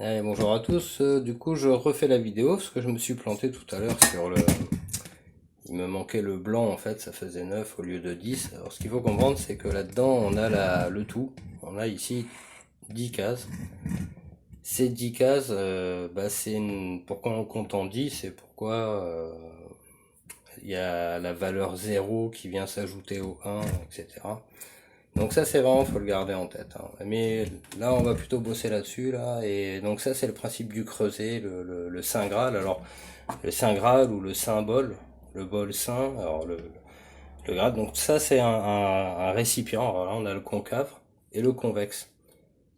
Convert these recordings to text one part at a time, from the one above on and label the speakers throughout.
Speaker 1: Allez, bonjour à tous, du coup je refais la vidéo parce que je me suis planté tout à l'heure sur le... Il me manquait le blanc en fait, ça faisait 9 au lieu de 10. Alors ce qu'il faut comprendre c'est que là-dedans on a le tout, on a ici 10 cases. Ces 10 cases, pourquoi on compte en 10 c'est pourquoi il y a la valeur 0 qui vient s'ajouter au 1, etc. Donc ça c'est vraiment, faut le garder en tête, hein. Mais là on va plutôt bosser là-dessus là, et donc ça c'est le principe du creuset, le Saint Graal. Alors le Saint Graal ou le symbole, le bol saint, alors le Graal. Donc ça c'est un récipient. Alors là on a le concave et le convexe.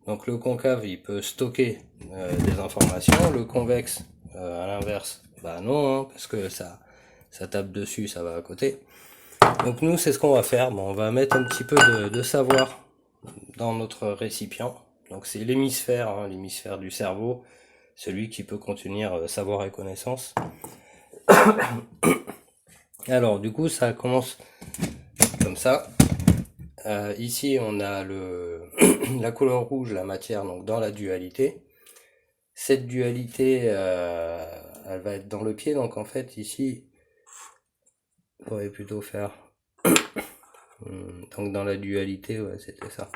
Speaker 1: Donc le concave il peut stocker des informations, le convexe à l'inverse, bah non, hein, parce que ça tape dessus, ça va à côté. Donc nous, c'est ce qu'on va faire. Bon, on va mettre un petit peu de savoir dans notre récipient. Donc c'est l'hémisphère, hein, l'hémisphère du cerveau, celui qui peut contenir savoir et connaissance. Alors du coup, ça commence comme ça. Ici, on a la couleur rouge, la matière, donc dans la dualité. Cette dualité, elle va être dans le pied. Donc en fait, ici, on pourrait plutôt faire... Donc dans la dualité, ouais, c'était ça.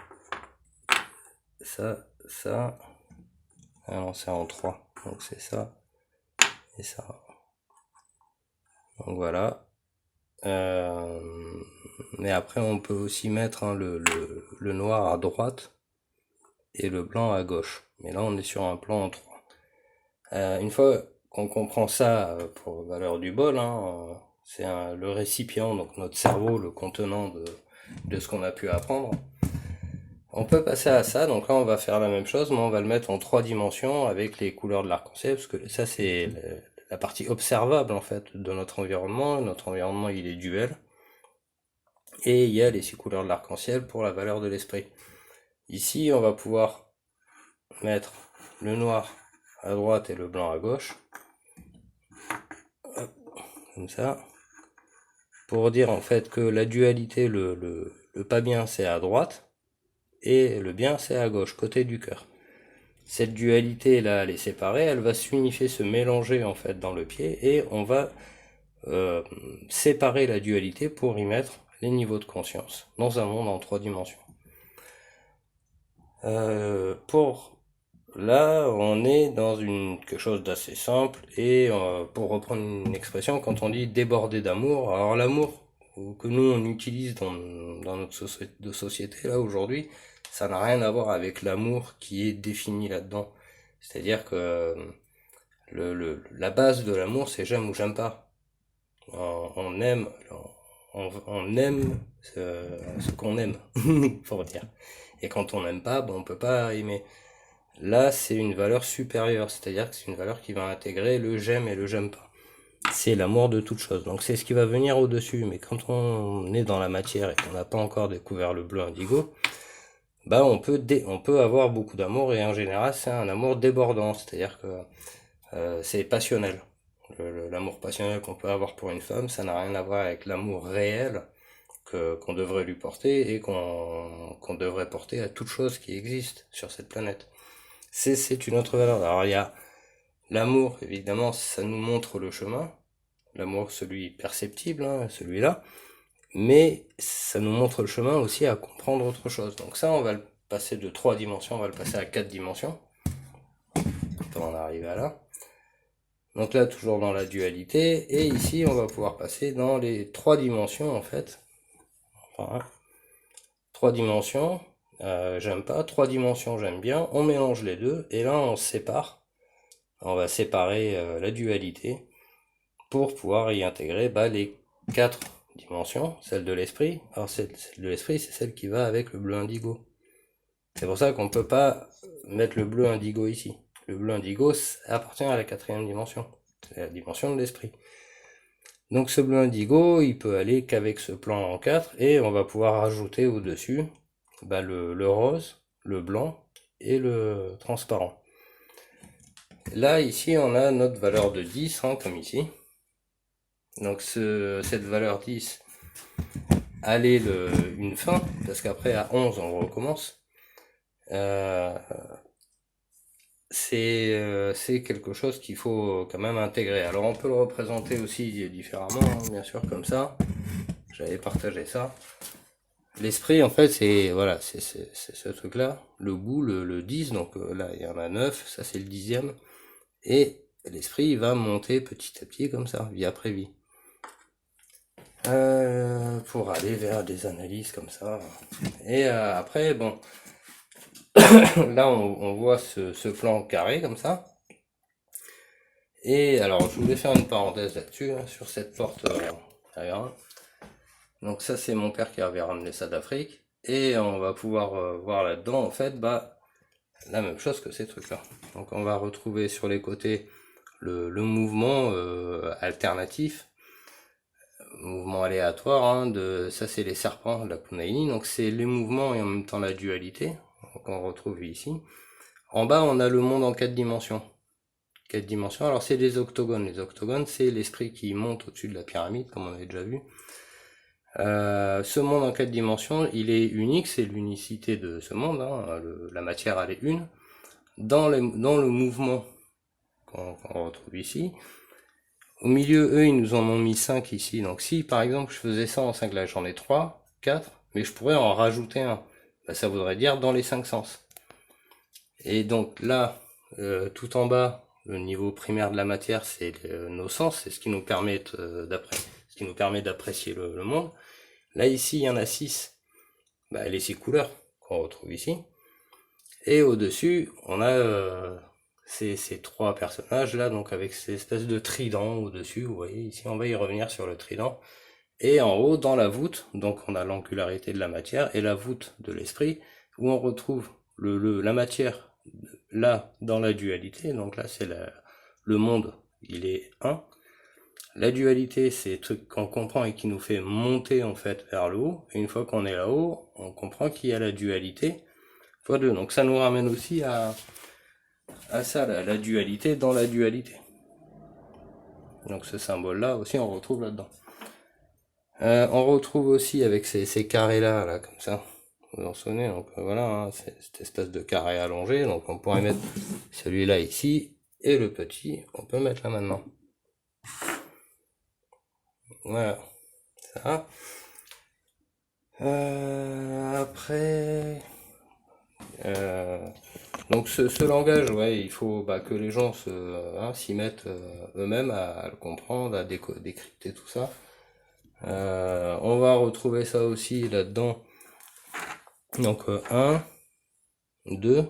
Speaker 1: Ça. Ah non, c'est en 3. Donc c'est ça et ça. Donc voilà. Mais après, on peut aussi mettre hein, le noir à droite et le blanc à gauche. Mais là, on est sur un plan en 3. Une fois qu'on comprend ça pour valeur du bol, hein, c'est le récipient, donc notre cerveau, le contenant de ce qu'on a pu apprendre. On peut passer à ça, donc là on va faire la même chose, mais on va le mettre en 3 dimensions avec les couleurs de l'arc-en-ciel, parce que ça c'est la partie observable en fait de notre environnement. Notre environnement il est duel, et il y a les 6 couleurs de l'arc-en-ciel pour la valeur de l'esprit. Ici on va pouvoir mettre le noir à droite et le blanc à gauche, hop, comme ça, pour dire en fait que la dualité, le pas bien c'est à droite, et le bien c'est à gauche, côté du cœur. Cette dualité là, elle est séparée, elle va s'unifier, se mélanger en fait dans le pied, et on va séparer la dualité pour y mettre les niveaux de conscience dans un monde en 3 dimensions. Pour là, on est dans quelque chose d'assez simple, et pour reprendre une expression, quand on dit déborder d'amour, alors l'amour que nous on utilise dans notre société là aujourd'hui, ça n'a rien à voir avec l'amour qui est défini là-dedans. C'est-à-dire que la base de l'amour, c'est j'aime ou j'aime pas. On aime, on aime ce qu'on aime, pour dire. Et quand on n'aime pas, bon, on peut pas aimer. Là, c'est une valeur supérieure, c'est-à-dire que c'est une valeur qui va intégrer le j'aime et le j'aime pas. C'est l'amour de toute chose. Donc c'est ce qui va venir au-dessus. Mais quand on est dans la matière et qu'on n'a pas encore découvert le bleu indigo, bah on peut avoir beaucoup d'amour, et en général c'est un amour débordant, c'est-à-dire que c'est passionnel. L'amour passionnel qu'on peut avoir pour une femme, ça n'a rien à voir avec l'amour réel qu'on devrait lui porter, et qu'on devrait porter à toute chose qui existe sur cette planète. C'est une autre valeur. Alors il y a l'amour, évidemment, ça nous montre le chemin. L'amour, celui perceptible, hein, celui-là. Mais ça nous montre le chemin aussi à comprendre autre chose. Donc ça, on va le passer de 3 dimensions, on va le passer à 4 dimensions. On va en arriver à là. Donc là, toujours dans la dualité. Et ici, on va pouvoir passer dans les 3 dimensions, en fait. Enfin, 3 dimensions, j'aime pas. 3 dimensions, j'aime bien. On mélange les deux. Et là, on sépare. On va séparer la dualité pour pouvoir y intégrer les 4 dimensions, celle de l'esprit. Alors celle de l'esprit, c'est celle qui va avec le bleu indigo. C'est pour ça qu'on ne peut pas mettre le bleu indigo ici. Le bleu indigo appartient à la 4e dimension, c'est la dimension de l'esprit. Donc ce bleu indigo, il peut aller qu'avec ce plan en 4, et on va pouvoir rajouter au-dessus le rose, le blanc et le transparent. Là, ici, on a notre valeur de 10, hein, comme ici. Donc cette valeur 10, elle est une fin, parce qu'après à 11 on recommence. c'est quelque chose qu'il faut quand même intégrer. Alors on peut le représenter aussi différemment, hein, bien sûr, comme ça. J'avais partagé ça. L'esprit, en fait, c'est voilà, c'est ce truc-là. Le bout, le 10, donc là, il y en a 9, ça c'est le 10e. Et l'esprit, il va monter petit à petit, comme ça, vie après vie. Pour aller vers des analyses comme ça. Et après, bon, là, on voit ce plan carré, comme ça. Et alors, je voulais faire une parenthèse là-dessus, hein, sur cette porte derrière. Donc ça, c'est mon père qui avait ramené ça d'Afrique. Et on va pouvoir voir là-dedans, en fait, bah, la même chose que ces trucs-là. Donc on va retrouver sur les côtés le mouvement alternatif, mouvement aléatoire, hein, ça c'est les serpents de la Kundalini, donc c'est les mouvements et en même temps la dualité, qu'on retrouve ici. En bas, on a le monde en 4 dimensions. 4 dimensions, alors c'est des octogones. Les octogones, c'est l'esprit qui monte au-dessus de la pyramide, comme on avait déjà vu. Ce monde en 4 dimensions, il est unique, c'est l'unicité de ce monde, hein, la matière elle est une. Dans le mouvement qu'on retrouve ici, au milieu, eux, ils nous en ont mis 5 ici. Donc si par exemple je faisais ça en 5, là j'en ai 3, 4, mais je pourrais en rajouter un. Bah, ça voudrait dire dans les 5 sens. Et donc là, tout en bas, le niveau primaire de la matière, c'est nos sens, c'est ce qui nous permet d'apprécier le monde. Là ici, il y en a 6, bah, les 6 couleurs qu'on retrouve ici. Et au-dessus, on a ces 3 personnages là, donc avec ces espèces de tridents au-dessus, vous voyez, ici on va y revenir sur le trident. Et en haut, dans la voûte, donc on a l'angularité de la matière et la voûte de l'esprit, où on retrouve la matière là dans la dualité, donc là c'est le monde, il est 1. La dualité, c'est le truc qu'on comprend et qui nous fait monter en fait vers le haut, et une fois qu'on est là-haut, on comprend qu'il y a la dualité fois 2. Donc ça nous ramène aussi à ça, la dualité dans la dualité. Donc ce symbole-là aussi, on retrouve là-dedans. On retrouve aussi avec ces carrés-là, là, comme ça. Vous en souvenez, donc voilà, hein, cette espèce de carré allongé. Donc on pourrait mettre celui-là ici, et le petit, on peut mettre là maintenant. Voilà, ça. Après... donc ce langage, ouais, il faut que les gens s'y mettent eux-mêmes à le comprendre, à décrypter tout ça. On va retrouver ça aussi là-dedans. Donc 1, 2,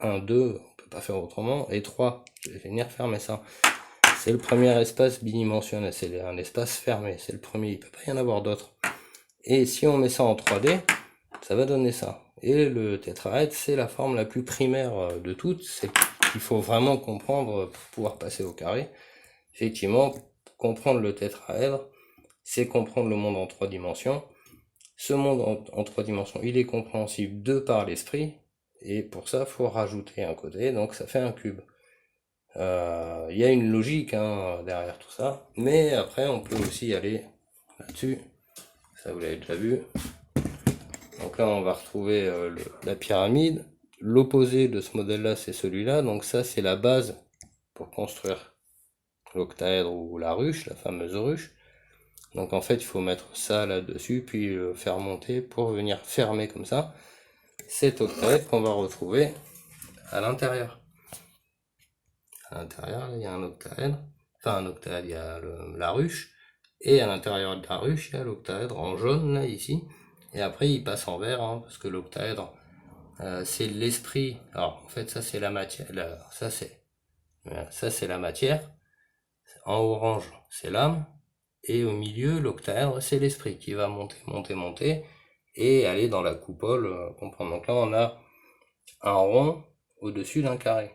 Speaker 1: 1, 2, on peut pas faire autrement, et 3, je vais venir fermer ça. C'est le premier espace bidimensionnel, c'est un espace fermé, c'est le premier, il peut pas y en avoir d'autres. Et si on met ça en 3D, ça va donner ça. Et le tétraèdre, c'est la forme la plus primaire de toutes, c'est qu'il faut vraiment comprendre pour pouvoir passer au carré. Effectivement, comprendre le tétraèdre, c'est comprendre le monde en 3 dimensions. Ce monde en 3 dimensions, il est compréhensible de par l'esprit, et pour ça, il faut rajouter un côté, donc ça fait un cube. Il y a une logique derrière tout ça, mais après on peut aussi aller là-dessus, ça vous l'avez déjà vu. Donc là on va retrouver la pyramide, l'opposé de ce modèle-là c'est celui-là, donc ça c'est la base pour construire l'octaèdre ou la ruche, la fameuse ruche. Donc en fait il faut mettre ça là-dessus, puis le faire monter pour venir fermer comme ça cet octaèdre qu'on va retrouver à l'intérieur. À l'intérieur, il y a un octaèdre, enfin un octaèdre, il y a la ruche, et à l'intérieur de la ruche, il y a l'octaèdre en jaune, là, ici, et après il passe en vert, parce que l'octaèdre, c'est l'esprit, alors en fait ça c'est la matière, ça c'est la matière, en orange c'est l'âme, et au milieu, l'octaèdre, c'est l'esprit qui va monter, monter, monter, et aller dans la coupole, comprendre. Donc là on a un rond au-dessus d'un carré.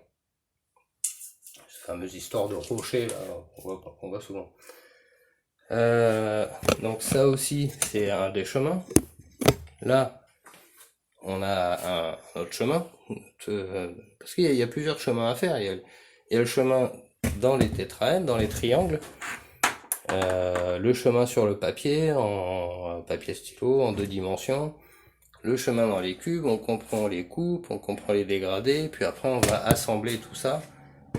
Speaker 1: Fameuse histoire de rocher là, qu'on voit souvent. Donc ça aussi c'est un des chemins. Là on a un autre chemin, parce qu'il y a plusieurs chemins à faire. Il y a le chemin dans les tétraèdres, dans les triangles, le chemin sur le papier, en papier stylo, en 2 dimensions, le chemin dans les cubes, on comprend les coupes, on comprend les dégradés, puis après on va assembler tout ça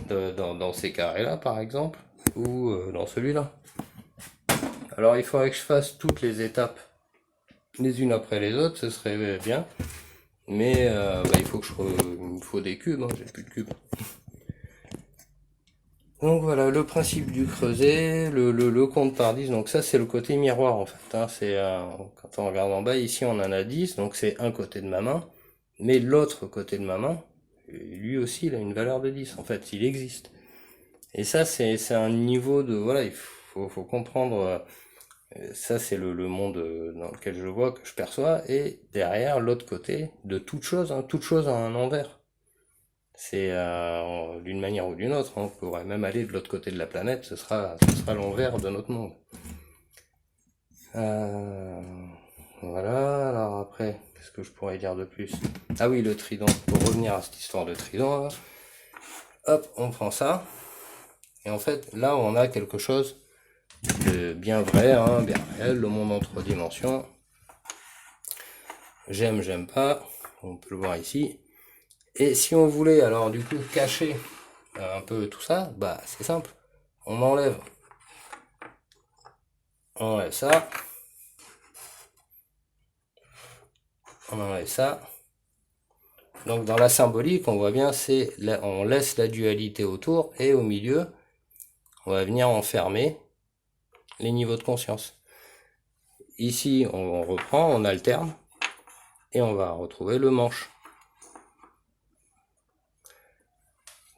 Speaker 1: dans ces carrés-là par exemple, ou dans celui-là. Alors il faudrait que je fasse toutes les étapes les unes après les autres, ce serait bien, mais il faut il me faut des cubes, hein, j'ai plus de cubes. Donc voilà, le principe du creuset, le compte par 10, donc ça c'est le côté miroir en fait, hein, quand on regarde en bas, ici on en a 10, donc c'est un côté de ma main, mais l'autre côté de ma main, lui aussi il a une valeur de 10, en fait, il existe. Et ça c'est un niveau de, voilà, il faut comprendre, ça c'est le monde dans lequel je vois, que je perçois, et derrière, l'autre côté, de toute chose, hein, toute chose a un envers. C'est d'une manière ou d'une autre, hein, on pourrait même aller de l'autre côté de la planète, ce sera l'envers de notre monde. Voilà, alors après, qu'est-ce que je pourrais dire de plus? Ah oui, le trident, pour revenir à cette histoire de trident, là. Hop, on prend ça, et en fait, là, on a quelque chose de bien vrai, hein, bien réel, le monde en 3 dimensions. J'aime pas, on peut le voir ici. Et si on voulait alors du coup cacher un peu tout ça, bah c'est simple. On enlève ça. On enlève ça. Donc dans la symbolique, on voit bien, on laisse la dualité autour et au milieu, on va venir enfermer les niveaux de conscience. Ici, on reprend, on alterne et on va retrouver le manche.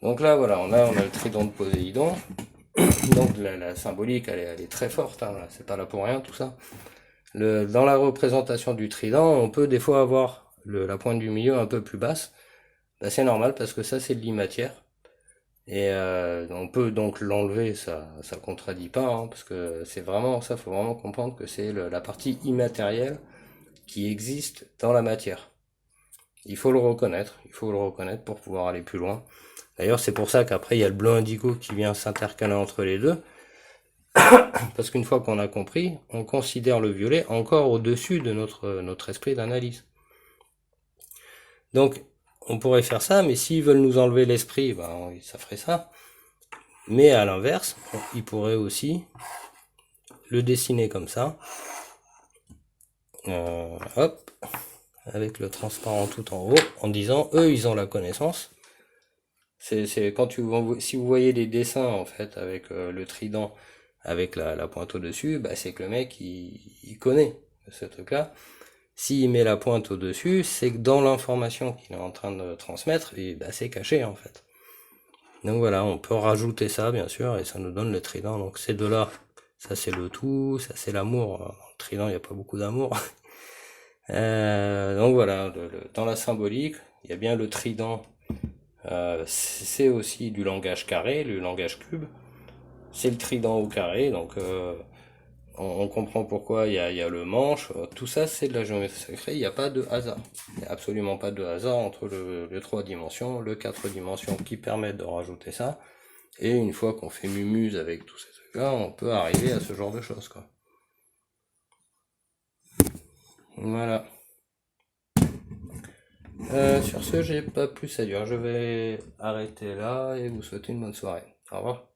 Speaker 1: Donc là, voilà, on a le trident de Poséidon. Donc la symbolique, elle est très forte, hein, c'est pas là pour rien tout ça. Dans la représentation du trident, on peut des fois avoir la pointe du milieu un peu plus basse. Ben, c'est normal parce que ça c'est de l'imatière. Et on peut donc l'enlever, ça contredit pas, hein, parce que c'est vraiment ça, faut vraiment comprendre que c'est la partie immatérielle qui existe dans la matière. Il faut le reconnaître pour pouvoir aller plus loin. D'ailleurs, c'est pour ça qu'après, il y a le bleu indigo qui vient s'intercaler entre les deux. Parce qu'une fois qu'on a compris, on considère le violet encore au-dessus de notre esprit d'analyse. Donc, on pourrait faire ça, mais s'ils veulent nous enlever l'esprit, ben, ça ferait ça. Mais à l'inverse, ils pourraient aussi le dessiner comme ça. Hop, avec le transparent tout en haut, en disant, eux, ils ont la connaissance. C'est quand si vous voyez des dessins en fait avec le trident avec la pointe au dessus, bah c'est que le mec il connaît ce truc là. S'il met la pointe au dessus, c'est que dans l'information qu'il est en train de transmettre, et bah c'est caché en fait. Donc voilà, on peut rajouter ça bien sûr et ça nous donne le trident. Donc ces deux là, ça c'est le tout, ça c'est l'amour. Dans le trident il n'y a pas beaucoup d'amour. Donc voilà, dans la symbolique, il y a bien le trident. C'est aussi du langage carré, le langage cube. C'est le trident au carré, donc on comprend pourquoi il y a le manche. Tout ça, c'est de la géométrie sacrée. Il n'y a pas de hasard. Il n'y a absolument pas de hasard entre le 3 dimensions, le 4 dimensions qui permettent de rajouter ça. Et une fois qu'on fait mumuse avec tous ces trucs-là, on peut arriver à ce genre de choses, quoi. Voilà. Sur ce, j'ai pas plus à dire. Je vais arrêter là et vous souhaiter une bonne soirée. Au revoir.